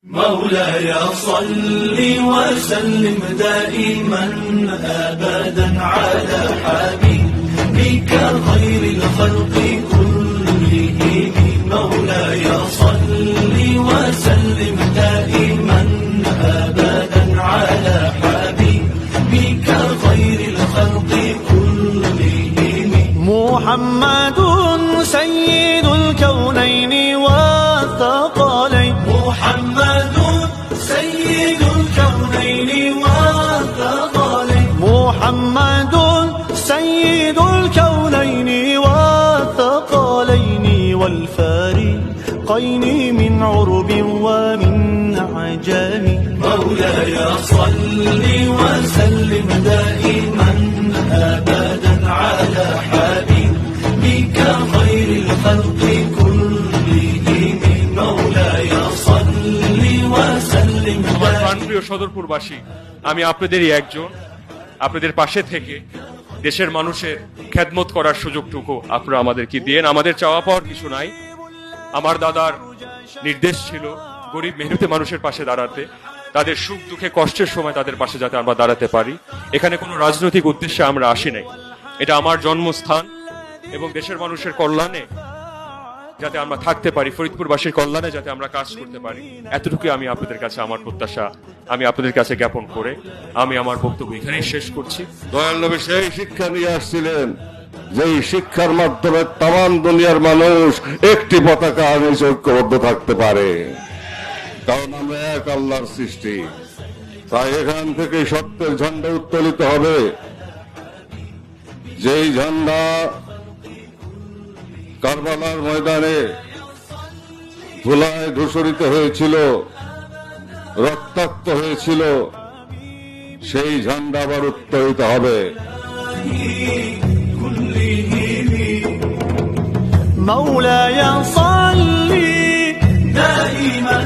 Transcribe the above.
مولاي صل وسلم دائما أبدا على حبيبك خير الخلق كلهم مولاي صل وسلم دائما أبدا على حبيبك خير الخلق كلهم محمد سيد الكونين والثقلين محمد سيد الكونين والثقلين محمد سيد الكونين والثقلين والفارقين من عرب ومن عجم مولاي صل وسلم دائما أبدا على حبيبك خير الخلق كلهم مولاي صل وسلم প্রিয় সদরপুরবাসী, আমি আপনাদেরই একজন। আপনাদের পাশে থেকে দেশের মানুষের খেদমত করার সুযোগটুকু আপনারা আমাদেরকে দিয়েন। আমাদের চাওয়া পাওয়ার কিছু নাই। আমার দাদার নির্দেশ ছিল গরিব মেহনতি মানুষের পাশে দাঁড়াতে, তাদের সুখ দুঃখে কষ্টের সময় তাদের পাশে যাতে আমরা দাঁড়াতে পারি। এখানে কোনো রাজনৈতিক উদ্দেশ্যে আমরা আসি নাই। এটা আমার জন্মস্থান এবং দেশের মানুষের কল্যাণে যাতে আমরা থাকতে পারি, ফরিদপুরবাসীর কল্যাণে যাতে আমরা কাজ করতে পারি, এতটুকুই আমি আপনাদের কাছে আমার প্রত্যাশা আমি আপনাদের কাছে জ্ঞাপন করে আমি আমার বক্তব্য এখানেই শেষ করছি। দয়াল নবী সেই শিক্ষা নিয়ে আসছিলেন, যেই শিক্ষার মাধ্যমে তাম দুনিয়ার মানুষ একটি পতাকা নিয়ে ঐক্যবদ্ধ থাকতে পারে, কারণ আমরা এক আল্লাহর সৃষ্টি। তাই এখান থেকে সত্যের ঝান্ডা উত্তোলিত হবে, যেই ঝান্ডা কারবালার ময়দানে ধুলায় ধূসরিত হয়েছিল, রক্তাক্ত হয়েছিল, সেই ঝান্ডা আবার উত্তোলিত হবে। مولاي صل دائما